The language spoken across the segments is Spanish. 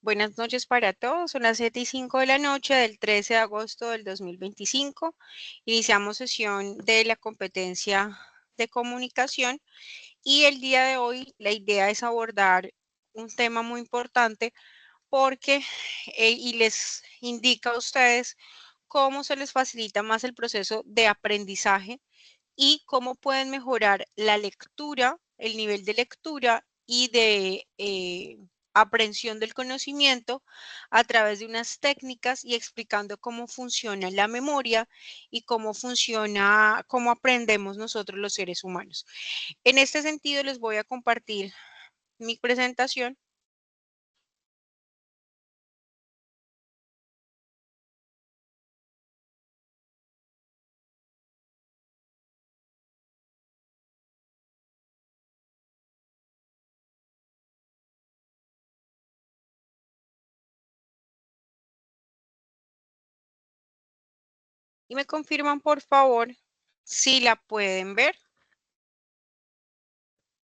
Buenas noches para todos. Son las 7:05 de la noche del 13 de agosto del 2025. Iniciamos sesión de la competencia de comunicación y el día de hoy la idea es abordar un tema muy importante porque y les indica a ustedes cómo se les facilita más el proceso de aprendizaje y cómo pueden mejorar la lectura, el nivel de lectura y de aprehensión del conocimiento a través de unas técnicas y explicando cómo funciona la memoria y cómo funciona, cómo aprendemos nosotros los seres humanos. En este sentido, les voy a compartir mi presentación. Y me confirman, por favor, si la pueden ver.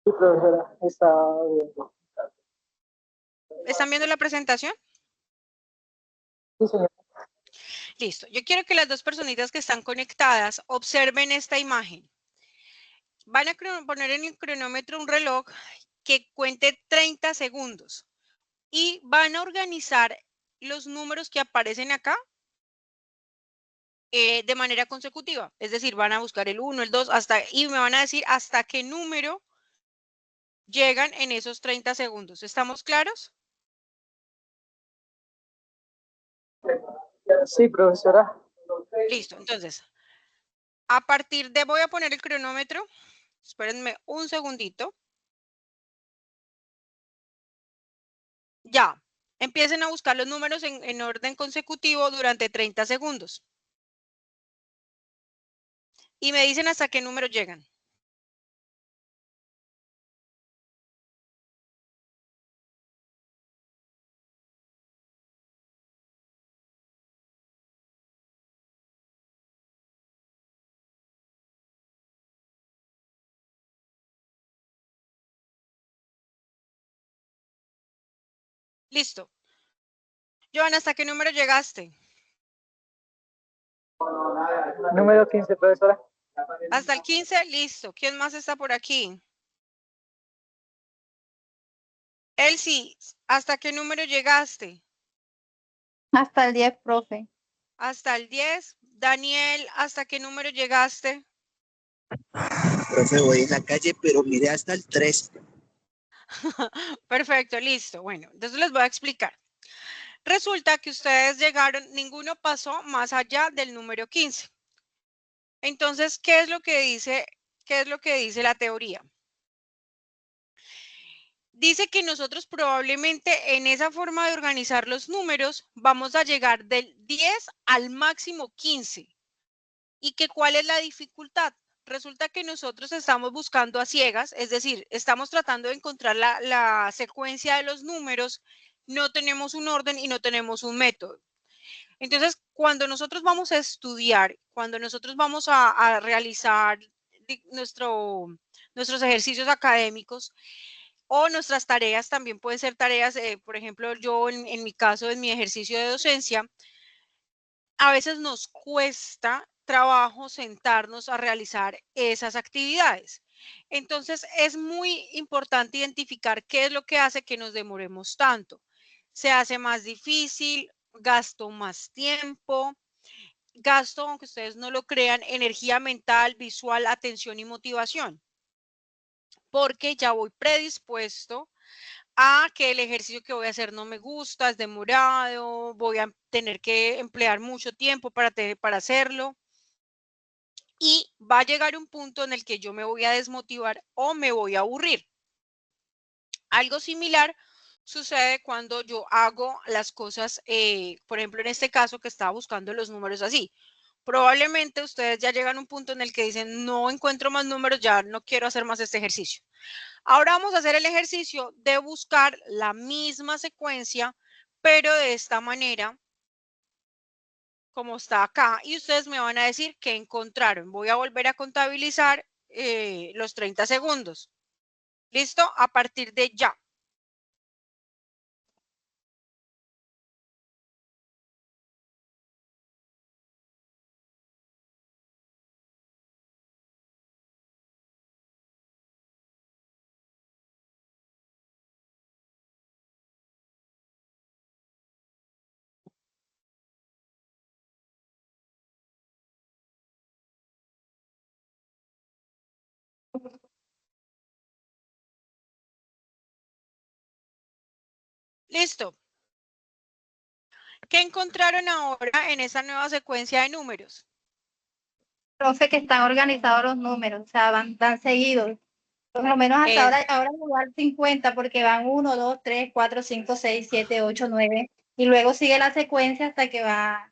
Sí, profesora, está viendo. ¿Están viendo la presentación? Sí, señor. Listo. Yo quiero que las dos personitas que están conectadas observen esta imagen. Van a poner en el cronómetro un reloj que cuente 30 segundos y van a organizar los números que aparecen acá de manera consecutiva. Es decir, van a buscar el 1, el 2, y me van a decir hasta qué número llegan en esos 30 segundos. ¿Estamos claros? Sí, profesora. Listo. Entonces, a partir de, voy a poner el cronómetro. Espérenme un segundito. Ya. Empiecen a buscar los números en orden consecutivo durante 30 segundos. Y me dicen hasta qué número llegan. Listo. Joana, ¿hasta qué número llegaste? Número 15, profesora. Hasta el 15, listo. ¿Quién más está por aquí? Elsie, ¿hasta qué número llegaste? Hasta el 10, profe. Hasta el 10. Daniel, ¿hasta qué número llegaste? Profe, voy en la calle, pero miré hasta el 3. Perfecto, listo. Bueno, entonces les voy a explicar. Resulta que ustedes llegaron, ninguno pasó más allá del número 15. Entonces, ¿qué es lo que dice la teoría? Dice que nosotros probablemente en esa forma de organizar los números vamos a llegar del 10 al máximo 15. ¿Y que cuál es la dificultad? Resulta que nosotros estamos buscando a ciegas, es decir, estamos tratando de encontrar la secuencia de los números, no tenemos un orden y no tenemos un método. Entonces, cuando nosotros vamos a estudiar, cuando nosotros vamos a realizar nuestros ejercicios académicos o nuestras tareas, también pueden ser tareas, por ejemplo, yo en mi caso, en mi ejercicio de docencia, a veces nos cuesta trabajo sentarnos a realizar esas actividades. Entonces, es muy importante identificar qué es lo que hace que nos demoremos tanto. Se hace más difícil, gasto más tiempo, gasto, aunque ustedes no lo crean, energía mental, visual, atención y motivación, porque ya voy predispuesto a que el ejercicio que voy a hacer no me gusta, es demorado, voy a tener que emplear mucho tiempo para hacerlo y va a llegar un punto en el que yo me voy a desmotivar o me voy a aburrir. Algo similar sucede cuando yo hago las cosas, por ejemplo, en este caso que estaba buscando los números así. Probablemente ustedes ya llegan a un punto en el que dicen, no encuentro más números, ya no quiero hacer más este ejercicio. Ahora vamos a hacer el ejercicio de buscar la misma secuencia, pero de esta manera, como está acá, y ustedes me van a decir qué encontraron. Voy a volver a contabilizar los 30 segundos. ¿Listo? A partir de ya. Listo. ¿Qué encontraron ahora en esa nueva secuencia de números? Profe, que están organizados los números, o sea, van seguidos. Por lo menos hasta ahora igual 50, porque van 1, 2, 3, 4, 5, 6, 7, 8, 9, y luego sigue la secuencia hasta que va,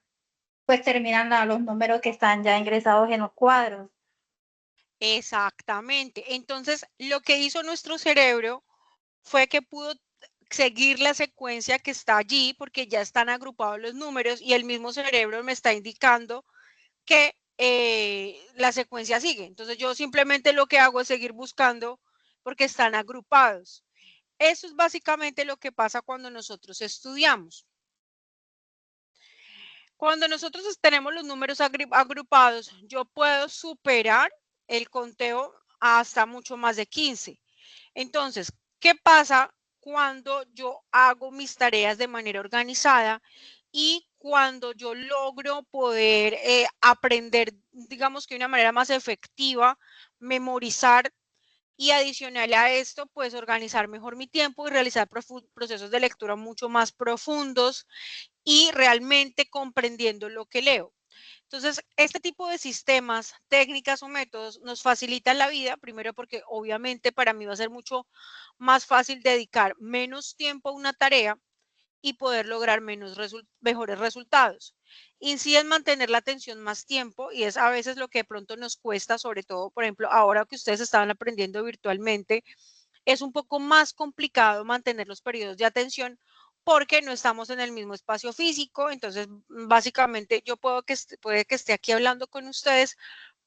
pues terminan los números que están ya ingresados en los cuadros. Exactamente. Entonces, lo que hizo nuestro cerebro fue que pudo seguir la secuencia que está allí porque ya están agrupados los números y el mismo cerebro me está indicando que la secuencia sigue. Entonces yo simplemente lo que hago es seguir buscando porque están agrupados. Eso es básicamente lo que pasa cuando nosotros estudiamos. Cuando nosotros tenemos los números agrupados, yo puedo superar el conteo hasta mucho más de 15. Entonces, ¿qué pasa cuando yo hago mis tareas de manera organizada y cuando yo logro poder aprender, digamos que de una manera más efectiva, memorizar y adicional a esto, pues organizar mejor mi tiempo y realizar procesos de lectura mucho más profundos y realmente comprendiendo lo que leo? Entonces, este tipo de sistemas, técnicas o métodos nos facilitan la vida, primero porque obviamente para mí va a ser mucho más fácil dedicar menos tiempo a una tarea y poder lograr mejores resultados. Incide en mantener la atención más tiempo y es a veces lo que de pronto nos cuesta, sobre todo, por ejemplo, ahora que ustedes estaban aprendiendo virtualmente, es un poco más complicado mantener los periodos de atención porque no estamos en el mismo espacio físico. Entonces, básicamente, yo puede que esté aquí hablando con ustedes,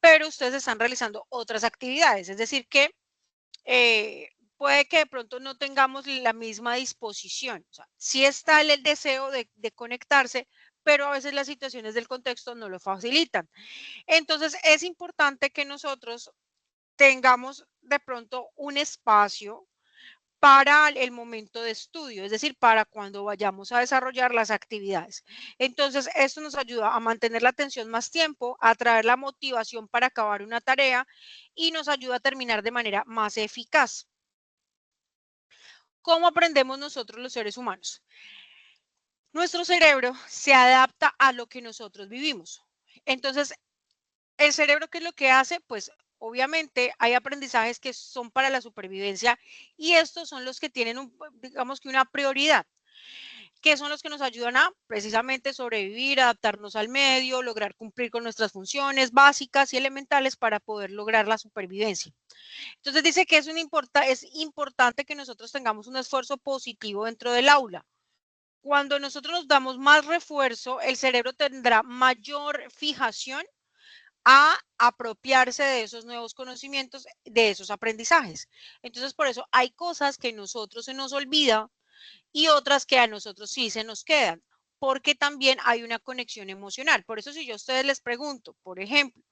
pero ustedes están realizando otras actividades. Es decir, que puede que de pronto no tengamos la misma disposición. O sea, sí está el deseo de conectarse, pero a veces las situaciones del contexto no lo facilitan. Entonces, es importante que nosotros tengamos de pronto un espacio para el momento de estudio, es decir, para cuando vayamos a desarrollar las actividades. Entonces, esto nos ayuda a mantener la atención más tiempo, a traer la motivación para acabar una tarea y nos ayuda a terminar de manera más eficaz. ¿Cómo aprendemos nosotros los seres humanos? Nuestro cerebro se adapta a lo que nosotros vivimos. Entonces, el cerebro, ¿qué es lo que hace? Pues obviamente hay aprendizajes que son para la supervivencia y estos son los que tienen, digamos que una prioridad, que son los que nos ayudan a precisamente sobrevivir, adaptarnos al medio, lograr cumplir con nuestras funciones básicas y elementales para poder lograr la supervivencia. Entonces dice que es importante que nosotros tengamos un esfuerzo positivo dentro del aula. Cuando nosotros nos damos más refuerzo, el cerebro tendrá mayor fijación a apropiarse de esos nuevos conocimientos, de esos aprendizajes. Entonces, por eso hay cosas que a nosotros se nos olvida y otras que a nosotros sí se nos quedan, porque también hay una conexión emocional. Por eso, si yo a ustedes les pregunto, por ejemplo,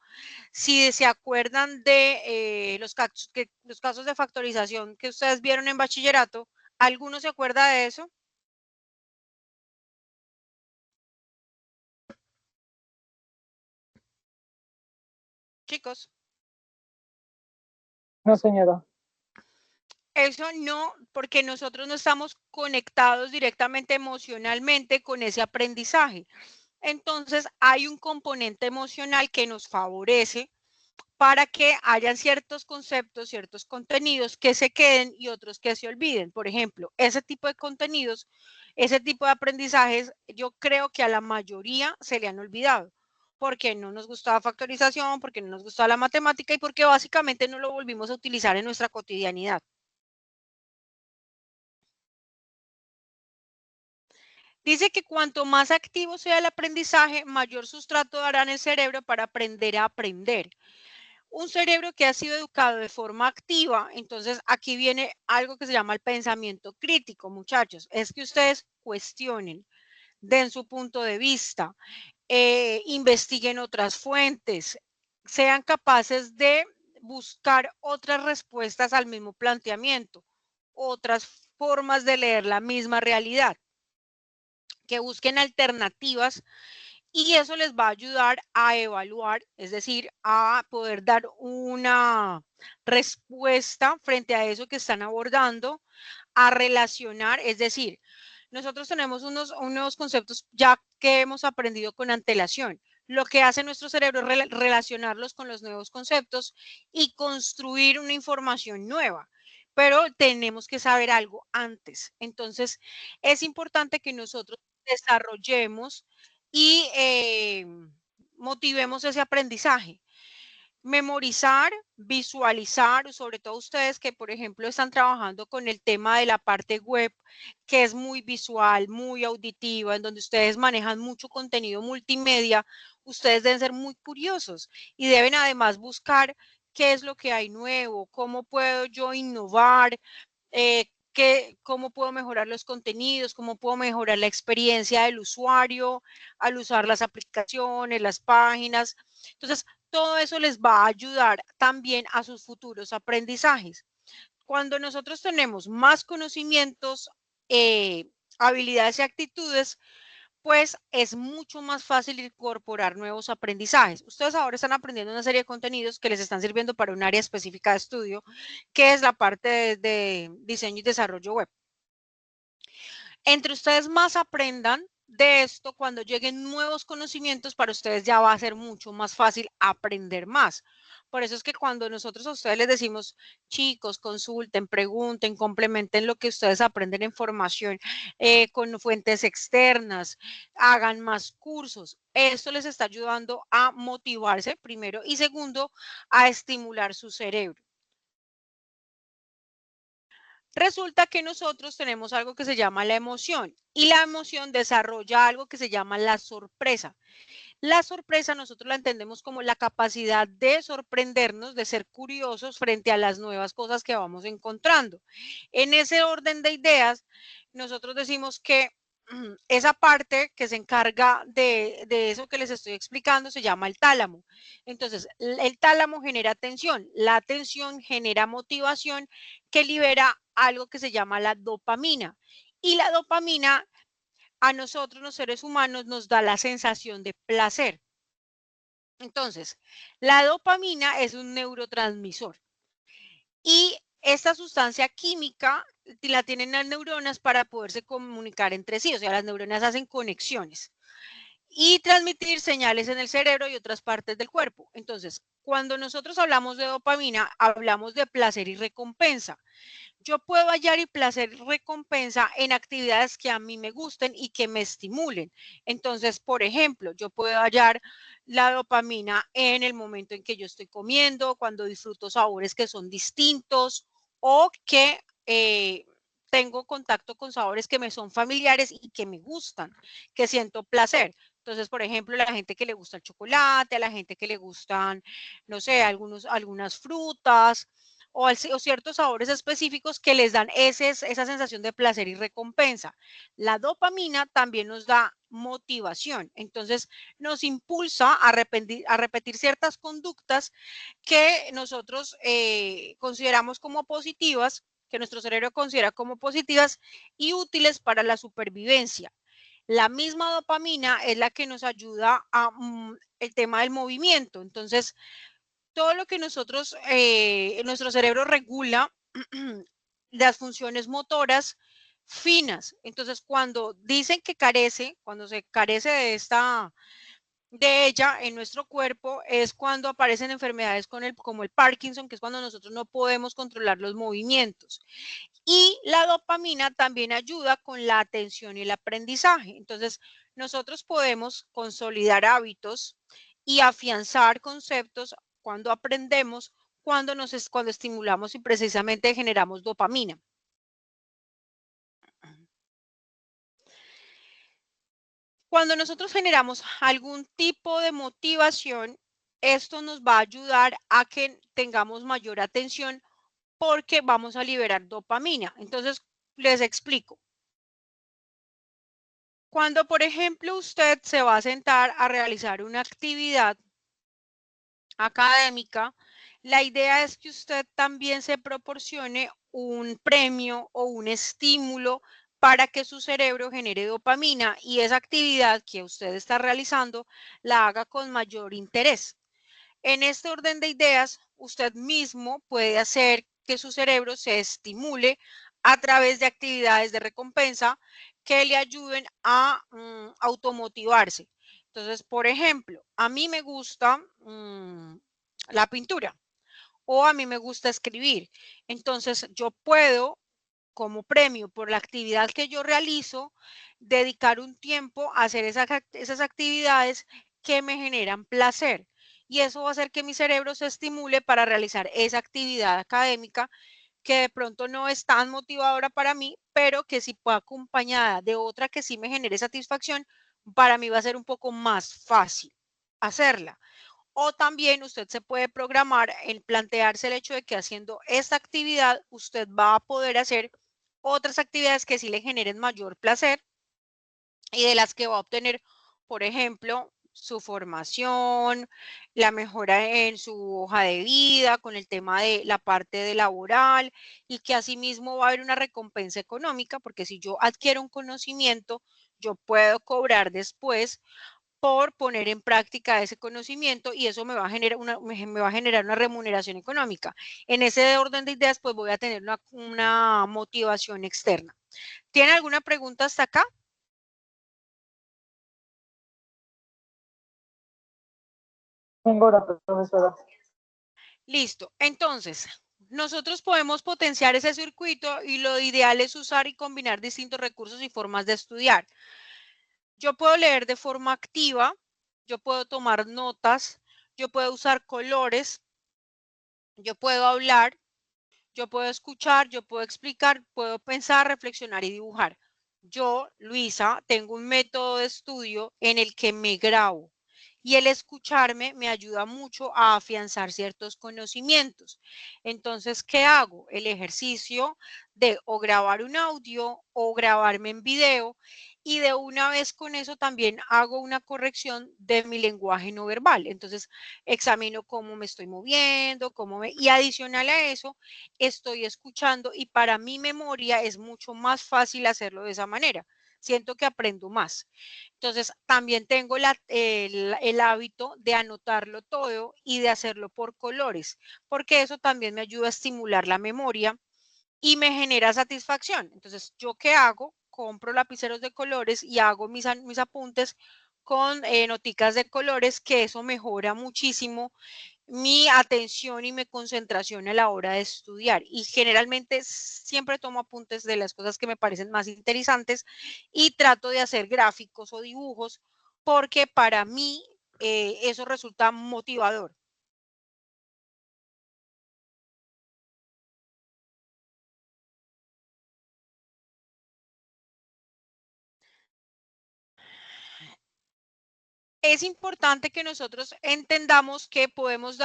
si se acuerdan de los casos de factorización que ustedes vieron en bachillerato, ¿alguno se acuerda de eso? Chicos. No, señora. Eso no, porque nosotros no estamos conectados directamente emocionalmente con ese aprendizaje. Entonces, hay un componente emocional que nos favorece para que hayan ciertos conceptos, ciertos contenidos que se queden y otros que se olviden. Por ejemplo, ese tipo de contenidos, ese tipo de aprendizajes, yo creo que a la mayoría se le han olvidado, porque no nos gustaba factorización, porque no nos gustaba la matemática y porque básicamente no lo volvimos a utilizar en nuestra cotidianidad. Dice que cuanto más activo sea el aprendizaje, mayor sustrato dará en el cerebro para aprender a aprender. Un cerebro que ha sido educado de forma activa, entonces aquí viene algo que se llama el pensamiento crítico, muchachos. Es que ustedes cuestionen, den su punto de vista, investiguen otras fuentes, sean capaces de buscar otras respuestas al mismo planteamiento, otras formas de leer la misma realidad, que busquen alternativas y eso les va a ayudar a evaluar, es decir, a poder dar una respuesta frente a eso que están abordando, a relacionar, es decir, nosotros tenemos unos conceptos ya que hemos aprendido con antelación. Lo que hace nuestro cerebro es relacionarlos con los nuevos conceptos y construir una información nueva. Pero tenemos que saber algo antes. Entonces, es importante que nosotros desarrollemos y motivemos ese aprendizaje. Memorizar, visualizar, sobre todo ustedes que, por ejemplo, están trabajando con el tema de la parte web, que es muy visual, muy auditiva, en donde ustedes manejan mucho contenido multimedia, ustedes deben ser muy curiosos y deben además buscar qué es lo que hay nuevo, cómo puedo yo innovar, cómo puedo mejorar los contenidos, cómo puedo mejorar la experiencia del usuario al usar las aplicaciones, las páginas. Entonces, todo eso les va a ayudar también a sus futuros aprendizajes. Cuando nosotros tenemos más conocimientos, habilidades y actitudes, pues es mucho más fácil incorporar nuevos aprendizajes. Ustedes ahora están aprendiendo una serie de contenidos que les están sirviendo para un área específica de estudio, que es la parte de diseño y desarrollo web. Entre ustedes más aprendan de esto, cuando lleguen nuevos conocimientos, para ustedes ya va a ser mucho más fácil aprender más. Por eso es que cuando nosotros a ustedes les decimos, chicos, consulten, pregunten, complementen lo que ustedes aprenden en formación con fuentes externas, hagan más cursos. Esto les está ayudando a motivarse, primero, y segundo, a estimular su cerebro. Resulta que nosotros tenemos algo que se llama la emoción y la emoción desarrolla algo que se llama la sorpresa. La sorpresa nosotros la entendemos como la capacidad de sorprendernos, de ser curiosos frente a las nuevas cosas que vamos encontrando. En ese orden de ideas, nosotros decimos que esa parte que se encarga de eso que les estoy explicando se llama el tálamo. Entonces, el tálamo genera atención, la atención genera motivación que libera algo que se llama la dopamina. Y la dopamina a nosotros los seres humanos nos da la sensación de placer. Entonces, la dopamina es un neurotransmisor y esta sustancia química la tienen las neuronas para poderse comunicar entre sí, o sea, las neuronas hacen conexiones y transmitir señales en el cerebro y otras partes del cuerpo. Entonces, cuando nosotros hablamos de dopamina, hablamos de placer y recompensa. Yo puedo hallar y placer recompensa en actividades que a mí me gusten y que me estimulen. Entonces, por ejemplo, yo puedo hallar la dopamina en el momento en que yo estoy comiendo, cuando disfruto sabores que son distintos o que tengo contacto con sabores que me son familiares y que me gustan, que siento placer. Entonces, por ejemplo, la gente que le gusta el chocolate, a la gente que le gustan, no sé, algunas frutas, o ciertos sabores específicos que les dan esa sensación de placer y recompensa. La dopamina también nos da motivación, entonces nos impulsa a repetir ciertas conductas que nosotros consideramos como positivas, que nuestro cerebro considera como positivas y útiles para la supervivencia. La misma dopamina es la que nos ayuda a el tema del movimiento. Entonces, todo lo que nosotros, nuestro cerebro regula las funciones motoras finas. Entonces, cuando dicen que carece, cuando se carece de ella en nuestro cuerpo, es cuando aparecen enfermedades como el Parkinson, que es cuando nosotros no podemos controlar los movimientos. Y la dopamina también ayuda con la atención y el aprendizaje. Entonces, nosotros podemos consolidar hábitos y afianzar conceptos cuando aprendemos, cuando estimulamos y precisamente generamos dopamina. Cuando nosotros generamos algún tipo de motivación, esto nos va a ayudar a que tengamos mayor atención porque vamos a liberar dopamina. Entonces, les explico. Cuando, por ejemplo, usted se va a sentar a realizar una actividad académica, la idea es que usted también se proporcione un premio o un estímulo para que su cerebro genere dopamina y esa actividad que usted está realizando la haga con mayor interés. En este orden de ideas, usted mismo puede hacer que su cerebro se estimule a través de actividades de recompensa que le ayuden a automotivarse. Entonces, por ejemplo, a mí me gusta la pintura o a mí me gusta escribir. Entonces, yo puedo, como premio por la actividad que yo realizo, dedicar un tiempo a hacer esas actividades que me generan placer. Y eso va a hacer que mi cerebro se estimule para realizar esa actividad académica que de pronto no es tan motivadora para mí, pero que si puede acompañada de otra que sí me genere satisfacción, para mí va a ser un poco más fácil hacerla. O también usted se puede programar en plantearse el hecho de que haciendo esta actividad usted va a poder hacer otras actividades que sí le generen mayor placer y de las que va a obtener, por ejemplo, su formación, la mejora en su hoja de vida, con el tema de la parte de laboral y que asimismo va a haber una recompensa económica, porque si yo adquiero un conocimiento, yo puedo cobrar después por poner en práctica ese conocimiento y eso me va a generar una remuneración económica. En ese orden de ideas, pues voy a tener una motivación externa. ¿Tiene alguna pregunta hasta acá? Tengo la profesora. Listo. Entonces, nosotros podemos potenciar ese circuito y lo ideal es usar y combinar distintos recursos y formas de estudiar. Yo puedo leer de forma activa, yo puedo tomar notas, yo puedo usar colores, yo puedo hablar, yo puedo escuchar, yo puedo explicar, puedo pensar, reflexionar y dibujar. Yo, Luisa, tengo un método de estudio en el que me grabo y el escucharme me ayuda mucho a afianzar ciertos conocimientos. Entonces, ¿qué hago? El ejercicio de o grabar un audio o grabarme en video y de una vez con eso también hago una corrección de mi lenguaje no verbal. Entonces, examino cómo me estoy moviendo, y adicional a eso, estoy escuchando y para mi memoria es mucho más fácil hacerlo de esa manera. Siento que aprendo más. Entonces, también tengo el hábito de anotarlo todo y de hacerlo por colores, porque eso también me ayuda a estimular la memoria y me genera satisfacción. Entonces, ¿yo qué hago? Compro lapiceros de colores y hago mis apuntes con noticas de colores, que eso mejora muchísimo mi atención y mi concentración a la hora de estudiar. Y generalmente siempre tomo apuntes de las cosas que me parecen más interesantes y trato de hacer gráficos o dibujos porque para mí eso resulta motivador. Es importante que nosotros entendamos que podemos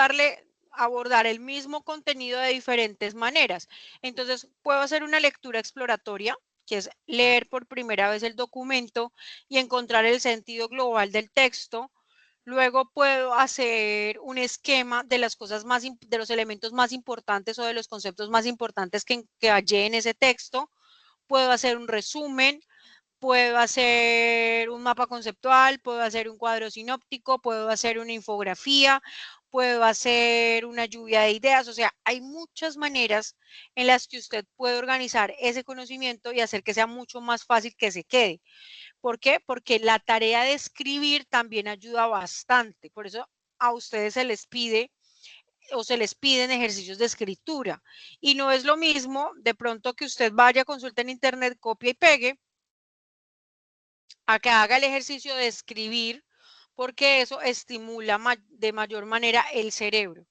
abordar el mismo contenido de diferentes maneras. Entonces, puedo hacer una lectura exploratoria, que es leer por primera vez el documento y encontrar el sentido global del texto. Luego puedo hacer un esquema de las cosas de los elementos más importantes o de los conceptos más importantes que hallé en ese texto. Puedo hacer un resumen, puedo hacer un mapa conceptual, puedo hacer un cuadro sinóptico, puedo hacer una infografía, puedo hacer una lluvia de ideas. O sea, hay muchas maneras en las que usted puede organizar ese conocimiento y hacer que sea mucho más fácil que se quede. ¿Por qué? Porque la tarea de escribir también ayuda bastante. Por eso a ustedes se les pide o se les piden ejercicios de escritura. Y no es lo mismo de pronto que usted vaya, consulte en internet, copie y pegue, a que haga el ejercicio de escribir, porque eso estimula de mayor manera el cerebro.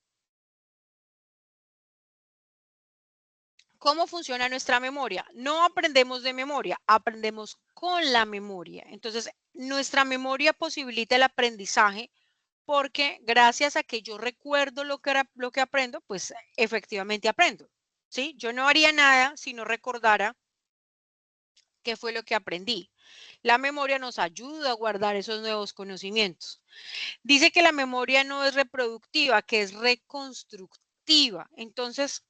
¿Cómo funciona nuestra memoria? No aprendemos de memoria, aprendemos con la memoria. Entonces, nuestra memoria posibilita el aprendizaje porque gracias a que yo recuerdo lo que aprendo, pues efectivamente aprendo. ¿Sí? Yo no haría nada si no recordara qué fue lo que aprendí. La memoria nos ayuda a guardar esos nuevos conocimientos. Dice que la memoria no es reproductiva, que es reconstructiva. Entonces,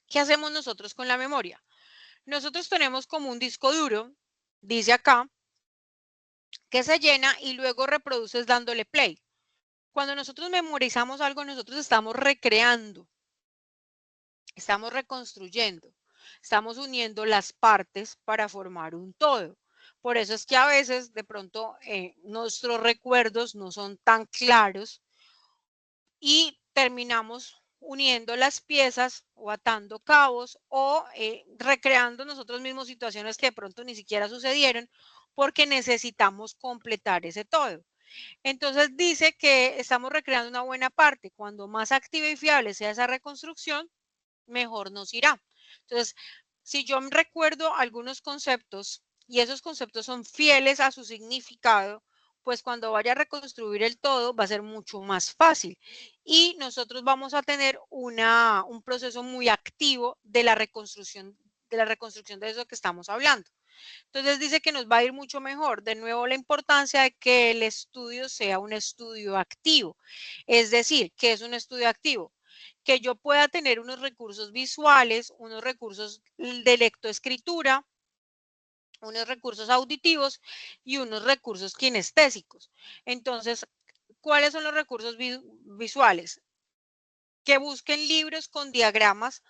¿qué hacemos nosotros con la memoria? Nosotros tenemos como un disco duro, dice acá, que se llena y luego reproduces dándole play. Cuando nosotros memorizamos algo, nosotros estamos recreando, estamos reconstruyendo. Estamos uniendo las partes para formar un todo. Por eso es que a veces de pronto nuestros recuerdos no son tan claros y terminamos uniendo las piezas o atando cabos o recreando nosotros mismos situaciones que de pronto ni siquiera sucedieron porque necesitamos completar ese todo. Entonces dice que estamos recreando una buena parte. Cuando más activa y fiable sea esa reconstrucción, mejor nos irá. Entonces, si yo recuerdo algunos conceptos y esos conceptos son fieles a su significado, pues cuando vaya a reconstruir el todo va a ser mucho más fácil y nosotros vamos a tener un proceso muy activo de la reconstrucción de eso que estamos hablando. Entonces dice que nos va a ir mucho mejor. De nuevo, la importancia de que el estudio sea un estudio activo. Es decir, ¿qué es un estudio activo? Que yo pueda tener unos recursos visuales, unos recursos de lectoescritura, unos recursos auditivos y unos recursos kinestésicos. Entonces, ¿cuáles son los recursos visuales? Que busquen libros con diagramas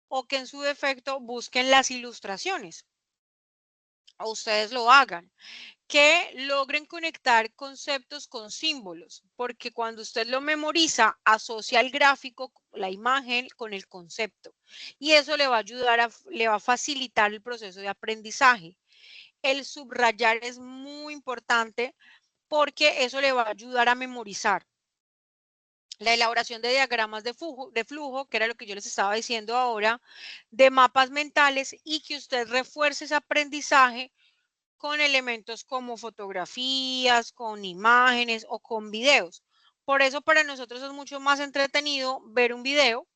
o que en su defecto busquen las ilustraciones o ustedes lo hagan. Que logren conectar conceptos con símbolos, porque cuando usted lo memoriza, asocia el gráfico, la imagen con el concepto. Y eso le va a ayudar, le va a facilitar el proceso de aprendizaje. El subrayar es muy importante porque eso le va a ayudar a memorizar. La elaboración de diagramas de flujo, que era lo que yo les estaba diciendo ahora, de mapas mentales y que usted refuerce ese aprendizaje con elementos como fotografías, con imágenes o con videos. Por eso para nosotros es mucho más entretenido ver un video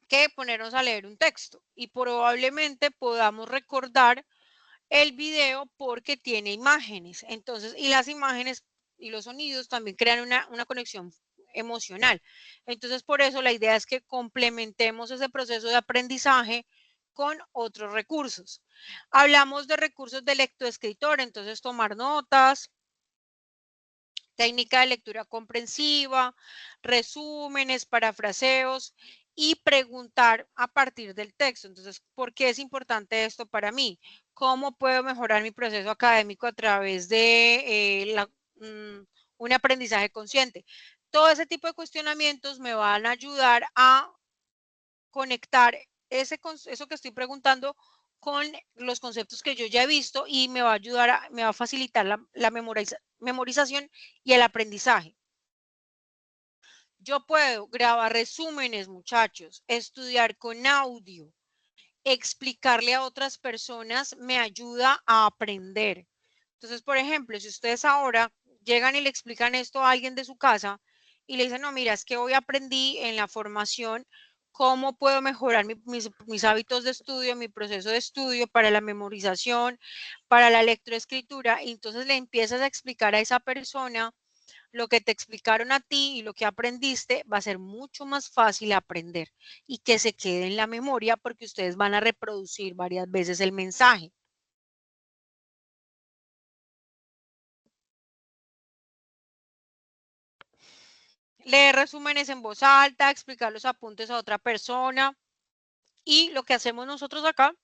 que ponernos a leer un texto y probablemente podamos recordar el video porque tiene imágenes. Entonces, y las imágenes y los sonidos también crean una conexión emocional. Entonces, por eso la idea es que complementemos ese proceso de aprendizaje con otros recursos. Hablamos de recursos de lectoescritor, entonces tomar notas, técnica de lectura comprensiva, resúmenes, parafraseos y preguntar a partir del texto. Entonces, ¿por qué es importante esto para mí? ¿Cómo puedo mejorar mi proceso académico a través de un aprendizaje consciente? Todo ese tipo de cuestionamientos me van a ayudar a conectar eso que estoy preguntando con los conceptos que yo ya he visto y me va a ayudar, me va a facilitar la memorización y el aprendizaje. Yo puedo grabar resúmenes, muchachos, estudiar con audio, explicarle a otras personas me ayuda a aprender. Entonces, por ejemplo, si ustedes ahora llegan y le explican esto a alguien de su casa y le dicen, no, mira, es que hoy aprendí en la formación cómo puedo mejorar mis hábitos de estudio, mi proceso de estudio para la memorización, para la lectoescritura, y entonces le empiezas a explicar a esa persona lo que te explicaron a ti y lo que aprendiste, va a ser mucho más fácil aprender y que se quede en la memoria porque ustedes van a reproducir varias veces el mensaje. Leer resúmenes en voz alta, explicar los apuntes a otra persona y lo que hacemos nosotros acá,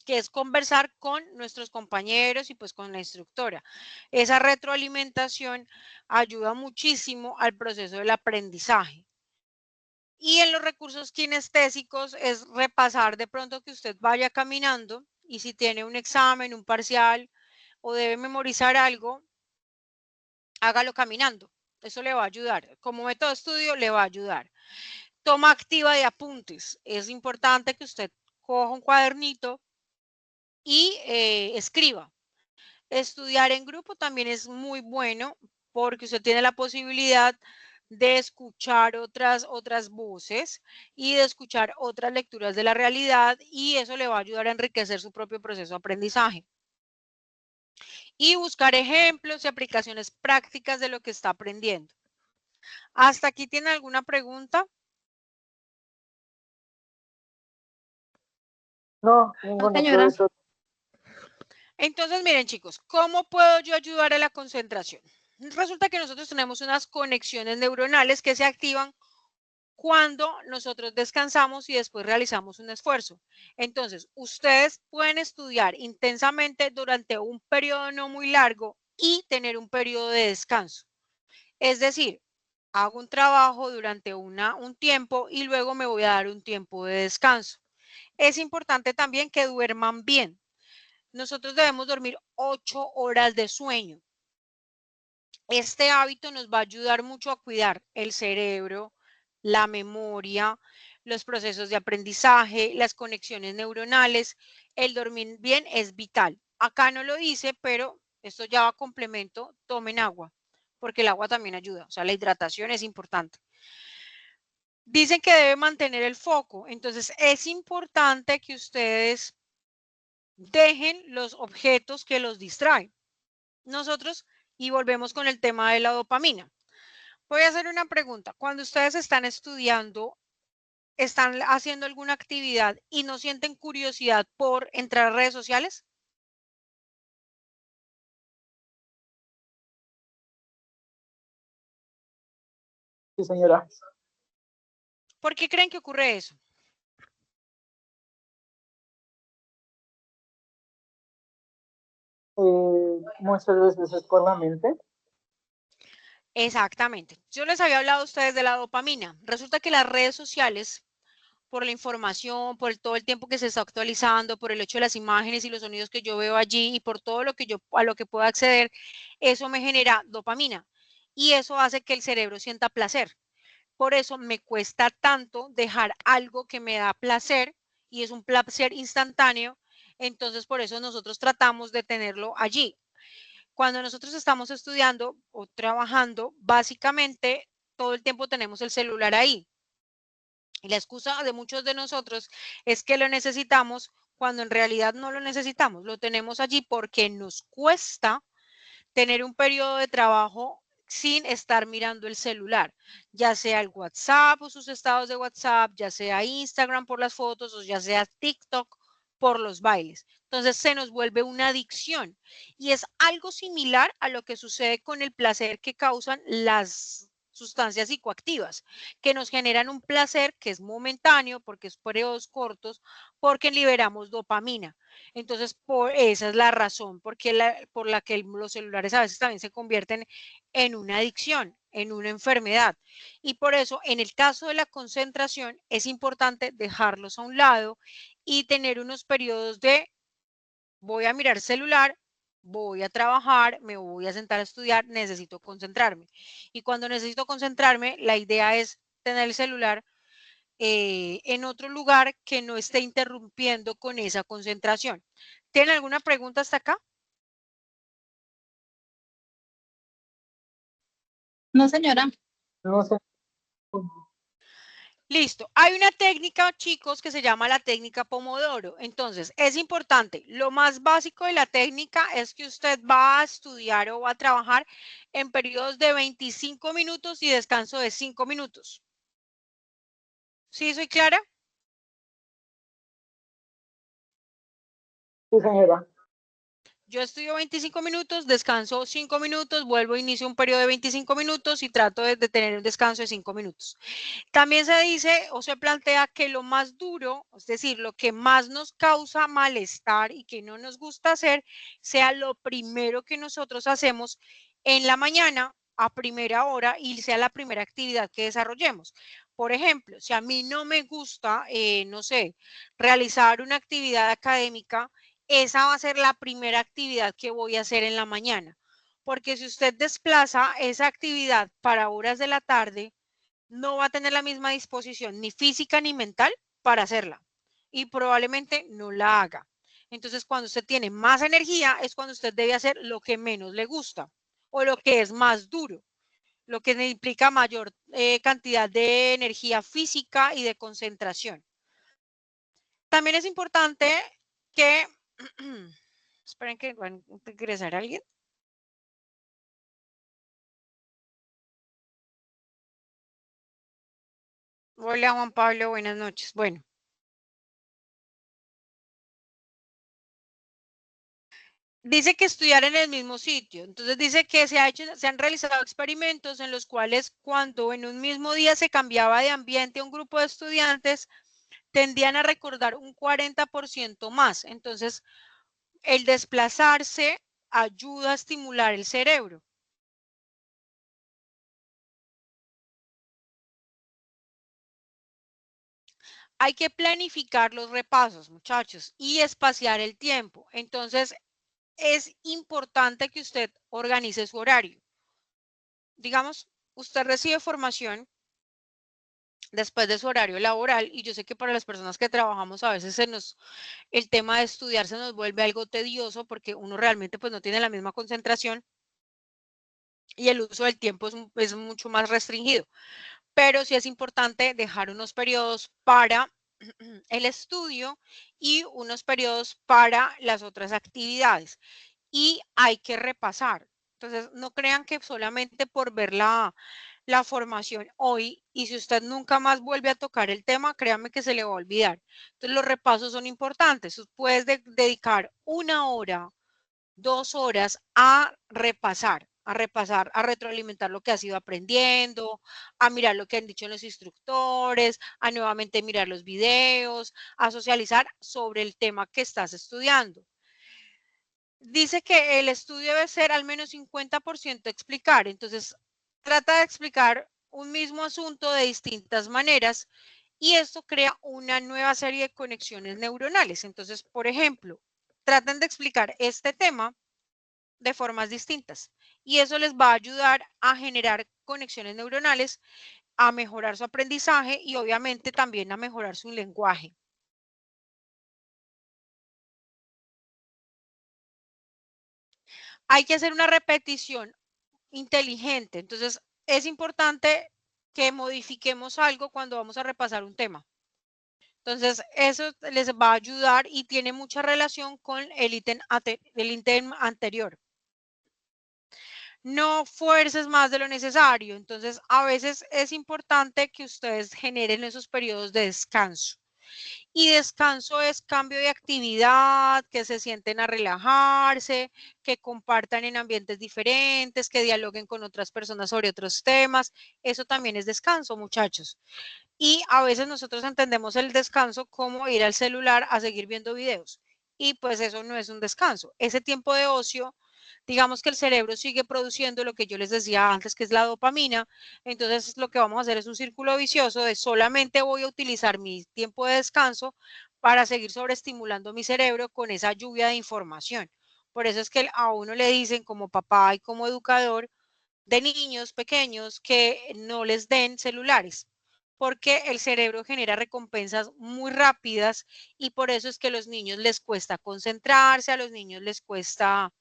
que es conversar con nuestros compañeros y pues con la instructora. Esa retroalimentación ayuda muchísimo al proceso del aprendizaje. Y en los recursos kinestésicos es repasar de pronto que usted vaya caminando y si tiene un examen, un parcial o debe memorizar algo, hágalo caminando. Eso le va a ayudar. Como método de estudio le va a ayudar. Toma activa de apuntes. Es importante que usted coja un cuadernito y escriba. Estudiar en grupo también es muy bueno porque usted tiene la posibilidad de escuchar otras voces y de escuchar otras lecturas de la realidad y eso le va a ayudar a enriquecer su propio proceso de aprendizaje. Y buscar ejemplos y aplicaciones prácticas de lo que está aprendiendo. ¿Hasta aquí tiene alguna pregunta? No, ninguna, señora. profesor. Entonces, miren chicos, ¿cómo puedo yo ayudar a la concentración? Resulta que nosotros tenemos unas conexiones neuronales que se activan cuando nosotros descansamos y después realizamos un esfuerzo. Entonces, ustedes pueden estudiar intensamente durante un periodo no muy largo y tener un periodo de descanso. Es decir, hago un trabajo durante un tiempo y luego me voy a dar un tiempo de descanso. Es importante también que duerman bien. Nosotros debemos dormir 8 horas de sueño. Este hábito nos va a ayudar mucho a cuidar el cerebro, la memoria, los procesos de aprendizaje, las conexiones neuronales. El dormir bien es vital. Acá no lo dice, pero esto ya va a complemento, tomen agua, porque el agua también ayuda, o sea, la hidratación es importante. Dicen que debe mantener el foco, entonces es importante que ustedes dejen los objetos que los distraen. Nosotros, y volvemos con el tema de la dopamina. Voy a hacer una pregunta. Cuando ustedes están estudiando, están haciendo alguna actividad y no sienten curiosidad por entrar a redes sociales. Sí, señora. ¿Por qué creen que ocurre eso? Muchas veces es por la mente. Exactamente. Yo les había hablado a ustedes de la dopamina. Resulta que las redes sociales, por la información, por todo el tiempo que se está actualizando, por el hecho de las imágenes y los sonidos que yo veo allí y por todo lo que yo a lo que puedo acceder, eso me genera dopamina y eso hace que el cerebro sienta placer. Por eso me cuesta tanto dejar algo que me da placer y es un placer instantáneo. Entonces, por eso nosotros tratamos de tenerlo allí. Cuando nosotros estamos estudiando o trabajando, básicamente todo el tiempo tenemos el celular ahí. Y la excusa de muchos de nosotros es que lo necesitamos cuando en realidad no lo necesitamos. Lo tenemos allí porque nos cuesta tener un periodo de trabajo sin estar mirando el celular, ya sea el WhatsApp o sus estados de WhatsApp, ya sea Instagram por las fotos o ya sea TikTok por los bailes. Entonces se nos vuelve una adicción y es algo similar a lo que sucede con el placer que causan las sustancias psicoactivas, que nos generan un placer que es momentáneo porque es periodos cortos, porque liberamos dopamina. Entonces, esa es la razón por la que los celulares a veces también se convierten en una adicción, en una enfermedad. Y por eso, en el caso de la concentración, es importante dejarlos a un lado y tener unos periodos de voy a mirar celular, voy a trabajar, me voy a sentar a estudiar, necesito concentrarme. Y cuando necesito concentrarme, la idea es tener el celular en otro lugar que no esté interrumpiendo con esa concentración. ¿Tienen alguna pregunta hasta acá? No, señora. No sé. Listo. Hay una técnica, chicos, que se llama la técnica Pomodoro. Entonces, es importante. Lo más básico de la técnica es que usted va a estudiar o va a trabajar en periodos de 25 minutos y descanso de 5 minutos. ¿Sí soy clara? Sí, señora. Yo estudio 25 minutos, descanso 5 minutos, vuelvo, inicio un periodo de 25 minutos y trato de tener un descanso de 5 minutos. También se dice o se plantea que lo más duro, es decir, lo que más nos causa malestar y que no nos gusta hacer, sea lo primero que nosotros hacemos en la mañana a primera hora y sea la primera actividad que desarrollemos. Por ejemplo, si a mí no me gusta, no sé, realizar una actividad académica, esa va a ser la primera actividad que voy a hacer en la mañana. Porque si usted desplaza esa actividad para horas de la tarde, no va a tener la misma disposición ni física ni mental para hacerla y probablemente no la haga. Entonces, cuando usted tiene más energía es cuando usted debe hacer lo que menos le gusta o lo que es más duro, lo que implica mayor cantidad de energía física y de concentración. También es importante que esperen que van a ingresar alguien. Hola Juan Pablo, buenas noches. Bueno, Dice que estudiar en el mismo sitio. Entonces dice que se han realizado experimentos en los cuales cuando en un mismo día se cambiaba de ambiente a un grupo de estudiantes, tendían a recordar un 40% más. Entonces, el desplazarse ayuda a estimular el cerebro. Hay que planificar los repasos, muchachos, y espaciar el tiempo. Entonces, es importante que usted organice su horario. Digamos, usted recibe formación después de su horario laboral y yo sé que para las personas que trabajamos a veces el tema de estudiar se nos vuelve algo tedioso porque uno realmente pues no tiene la misma concentración y el uso del tiempo es mucho más restringido. Pero sí es importante dejar unos periodos para el estudio y unos periodos para las otras actividades. Y hay que repasar. Entonces, no crean que solamente por ver la formación hoy y si usted nunca más vuelve a tocar el tema, créame que se le va a olvidar. Entonces, los repasos son importantes. Puedes dedicar 1 hora, 2 horas a repasar, a retroalimentar lo que has ido aprendiendo, a mirar lo que han dicho los instructores, a nuevamente mirar los videos, a socializar sobre el tema que estás estudiando. Dice que el estudio debe ser al menos 50% explicar, entonces trata de explicar un mismo asunto de distintas maneras y esto crea una nueva serie de conexiones neuronales. Entonces, por ejemplo, traten de explicar este tema de formas distintas y eso les va a ayudar a generar conexiones neuronales, a mejorar su aprendizaje y obviamente también a mejorar su lenguaje. Hay que hacer una repetición inteligente. Entonces, es importante que modifiquemos algo cuando vamos a repasar un tema. Entonces, eso les va a ayudar y tiene mucha relación con el ítem anterior. No fuerces más de lo necesario. Entonces, a veces es importante que ustedes generen esos periodos de descanso. Y descanso es cambio de actividad, que se sienten a relajarse, que compartan en ambientes diferentes, que dialoguen con otras personas sobre otros temas. Eso también es descanso, muchachos. Y a veces nosotros entendemos el descanso como ir al celular a seguir viendo videos. Y pues eso no es un descanso. Ese tiempo de ocio, digamos que el cerebro sigue produciendo lo que yo les decía antes, que es la dopamina. Entonces lo que vamos a hacer es un círculo vicioso de solamente voy a utilizar mi tiempo de descanso para seguir sobreestimulando mi cerebro con esa lluvia de información. Por eso es que a uno le dicen como papá y como educador de niños pequeños que no les den celulares porque el cerebro genera recompensas muy rápidas y por eso es que a los niños les cuesta concentrarse, a los niños les cuesta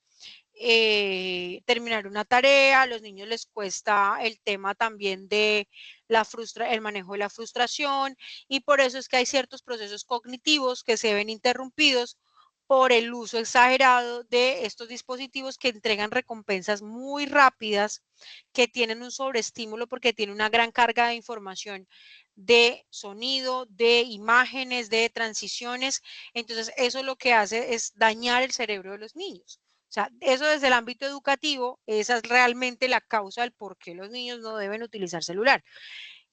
terminar una tarea, a los niños les cuesta el tema también de el manejo de la frustración y por eso es que hay ciertos procesos cognitivos que se ven interrumpidos por el uso exagerado de estos dispositivos que entregan recompensas muy rápidas, que tienen un sobreestímulo porque tienen una gran carga de información de sonido, de imágenes, de transiciones. Entonces, eso lo que hace es dañar el cerebro de los niños. O sea, eso desde el ámbito educativo, esa es realmente la causa del por qué los niños no deben utilizar celular.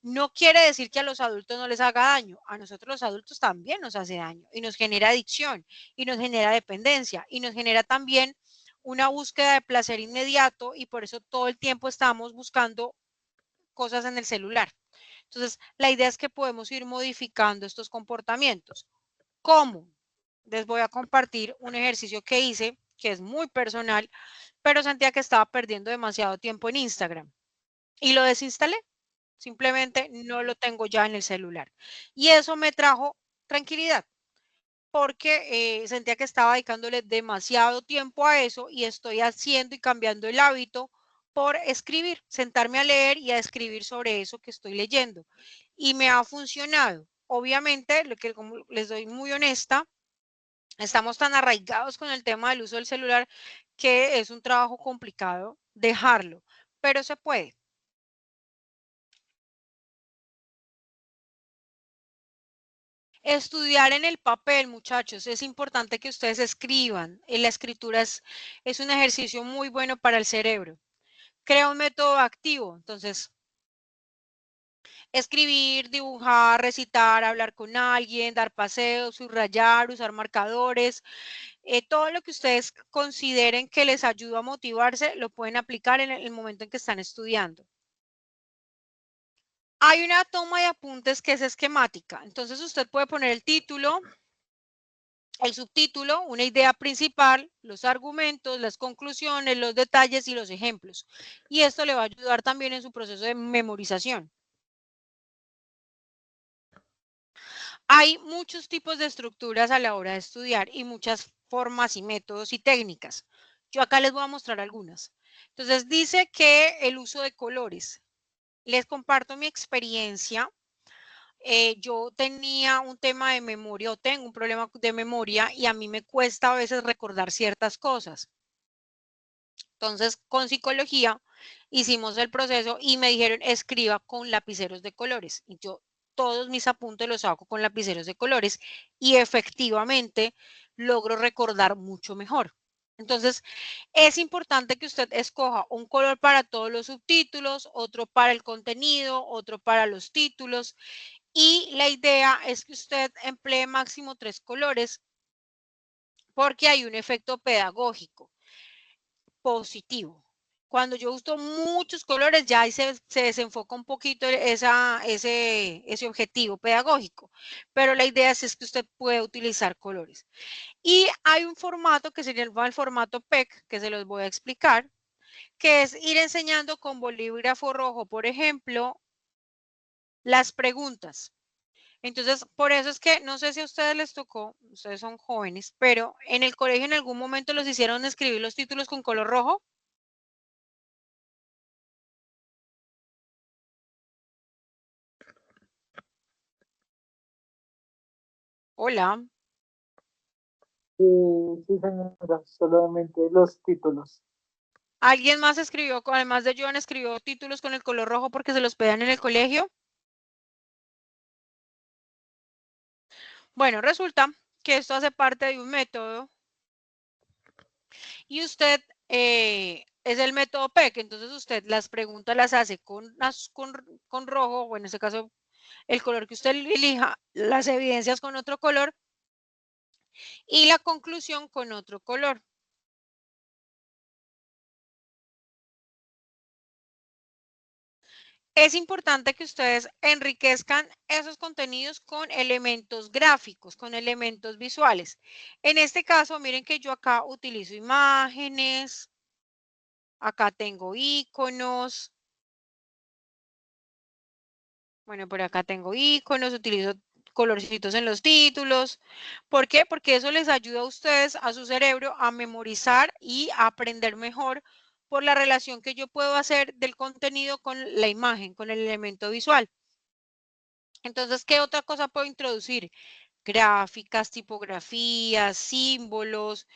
No quiere decir que a los adultos no les haga daño, a nosotros los adultos también nos hace daño y nos genera adicción y nos genera dependencia y nos genera también una búsqueda de placer inmediato y por eso todo el tiempo estamos buscando cosas en el celular. Entonces, la idea es que podemos ir modificando estos comportamientos. ¿Cómo? Les voy a compartir un ejercicio que hice, que es muy personal, pero sentía que estaba perdiendo demasiado tiempo en Instagram y lo desinstalé. Simplemente no lo tengo ya en el celular. Y eso me trajo tranquilidad porque sentía que estaba dedicándole demasiado tiempo a eso y estoy haciendo y cambiando el hábito por escribir, sentarme a leer y a escribir sobre eso que estoy leyendo. Y me ha funcionado. Obviamente, lo que como les doy muy honesta, estamos tan arraigados con el tema del uso del celular que es un trabajo complicado dejarlo, pero se puede. Estudiar en el papel, muchachos, es importante que ustedes escriban. La escritura es un ejercicio muy bueno para el cerebro. Crea un método activo, entonces escribir, dibujar, recitar, hablar con alguien, dar paseos, subrayar, usar marcadores, todo lo que ustedes consideren que les ayuda a motivarse, lo pueden aplicar en el momento en que están estudiando. Hay una toma de apuntes que es esquemática, entonces usted puede poner el título, el subtítulo, una idea principal, los argumentos, las conclusiones, los detalles y los ejemplos. Y esto le va a ayudar también en su proceso de memorización. Hay muchos tipos de estructuras a la hora de estudiar y muchas formas y métodos y técnicas. Yo acá les voy a mostrar algunas. Entonces dice que el uso de colores. Les comparto mi experiencia. Yo tenía un tema de memoria o tengo un problema de memoria y a mí me cuesta a veces recordar ciertas cosas. Entonces, con psicología hicimos el proceso y me dijeron escriba con lapiceros de colores. Y yo todos mis apuntes los hago con lapiceros de colores y efectivamente logro recordar mucho mejor. Entonces, es importante que usted escoja un color para todos los subtítulos, otro para el contenido, otro para los títulos. Y la idea es que usted emplee máximo 3 colores porque hay un efecto pedagógico positivo. Cuando yo uso muchos colores, ya ahí se desenfoca un poquito ese objetivo pedagógico, pero la idea es que usted puede utilizar colores. Y hay un formato que sería el formato PEC, que se los voy a explicar, que es ir enseñando con bolígrafo rojo, por ejemplo, las preguntas. Entonces, por eso es que no sé si a ustedes les tocó, ustedes son jóvenes, pero en el colegio en algún momento los hicieron escribir los títulos con color rojo. Hola. Sí, señora, solamente los títulos. ¿Alguien más escribió, además de Joan, escribió títulos con el color rojo porque se los pedían en el colegio? Bueno, resulta que esto hace parte de un método y usted es el método PEC, entonces usted las preguntas las hace con rojo, o en este caso el color que usted elija, las evidencias con otro color y la conclusión con otro color. Es importante que ustedes enriquezcan esos contenidos con elementos gráficos, con elementos visuales. En este caso, miren que yo acá utilizo imágenes, acá tengo iconos, bueno, por acá tengo iconos, utilizo colorcitos en los títulos. ¿Por qué? Porque eso les ayuda a ustedes, a su cerebro, a memorizar y a aprender mejor por la relación que yo puedo hacer del contenido con la imagen, con el elemento visual. Entonces, ¿qué otra cosa puedo introducir? Gráficas, tipografías, símbolos,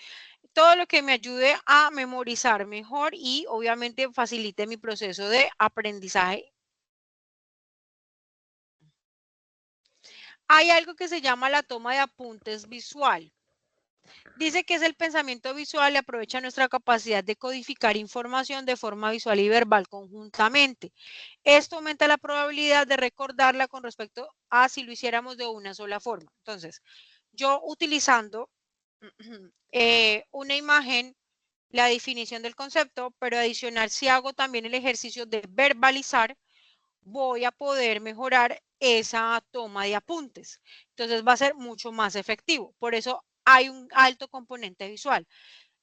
todo lo que me ayude a memorizar mejor y obviamente facilite mi proceso de aprendizaje. Hay algo que se llama la toma de apuntes visual. Dice que es el pensamiento visual y aprovecha nuestra capacidad de codificar información de forma visual y verbal conjuntamente. Esto aumenta la probabilidad de recordarla con respecto a si lo hiciéramos de una sola forma. Entonces, yo utilizando una imagen, la definición del concepto, pero adicional, si hago también el ejercicio de verbalizar, voy a poder mejorar esa toma de apuntes. Entonces va a ser mucho más efectivo. Por eso hay un alto componente visual.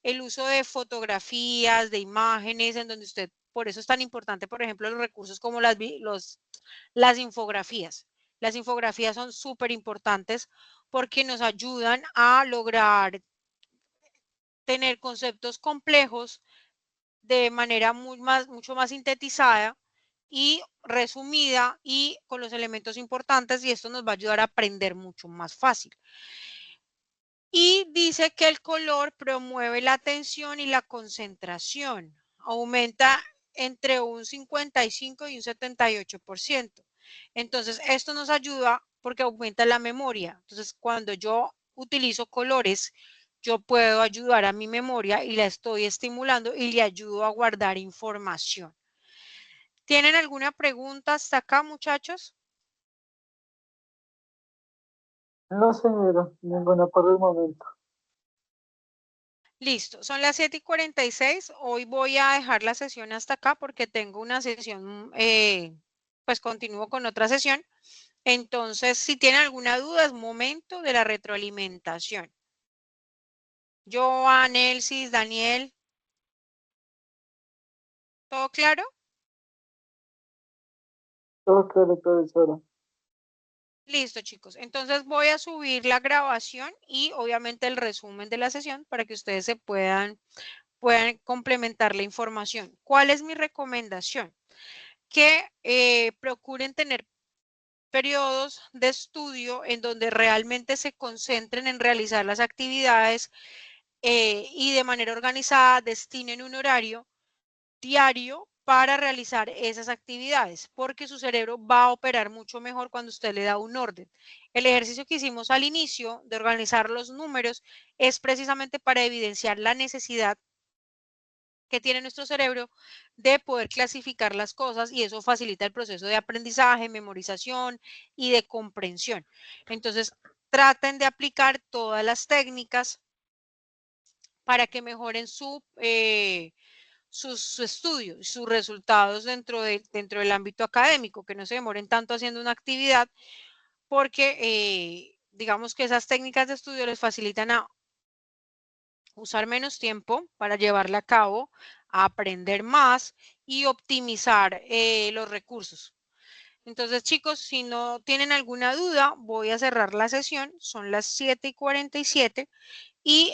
El uso de fotografías, de imágenes, en donde usted, por eso es tan importante, por ejemplo, los recursos como las infografías. Las infografías son súper importantes porque nos ayudan a lograr tener conceptos complejos de manera mucho más sintetizada y resumida y con los elementos importantes, y esto nos va a ayudar a aprender mucho más fácil. Y dice que el color promueve la atención y la concentración, aumenta entre un 55 y un 78%. Entonces, esto nos ayuda porque aumenta la memoria. Entonces, cuando yo utilizo colores, yo puedo ayudar a mi memoria y la estoy estimulando y le ayudo a guardar información. ¿Tienen alguna pregunta hasta acá, muchachos? No, señora, ninguna por el momento. Listo, son las 7:46. Hoy voy a dejar la sesión hasta acá porque tengo una sesión, pues continúo con otra sesión. Entonces, si tienen alguna duda, es momento de la retroalimentación. Joan, Elsis, Daniel. ¿Todo claro? Todo claro, profesora. Listo, chicos. Entonces voy a subir la grabación y obviamente el resumen de la sesión para que ustedes se puedan complementar la información. ¿Cuál es mi recomendación? Que procuren tener periodos de estudio en donde realmente se concentren en realizar las actividades y de manera organizada destinen un horario diario para realizar esas actividades, porque su cerebro va a operar mucho mejor cuando usted le da un orden. El ejercicio que hicimos al inicio de organizar los números es precisamente para evidenciar la necesidad que tiene nuestro cerebro de poder clasificar las cosas y eso facilita el proceso de aprendizaje, memorización y de comprensión. Entonces, traten de aplicar todas las técnicas para que mejoren sus estudios, sus resultados dentro del ámbito académico, que no se demoren tanto haciendo una actividad, porque digamos que esas técnicas de estudio les facilitan a usar menos tiempo para llevarla a cabo, a aprender más y optimizar los recursos. Entonces, chicos, si no tienen alguna duda, voy a cerrar la sesión. Son las 7:47 y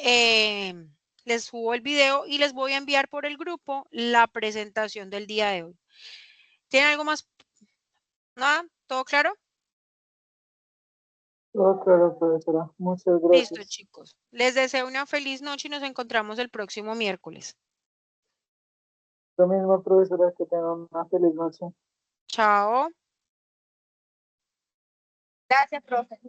les subo el video y les voy a enviar por el grupo la presentación del día de hoy. ¿Tienen algo más? ¿Nada? ¿Todo claro? Todo claro, profesora. Muchas Listo, gracias. chicos. Les deseo una feliz noche y nos encontramos el próximo miércoles. Lo mismo, profesora, que tengan una feliz noche. Chao. Gracias, profe.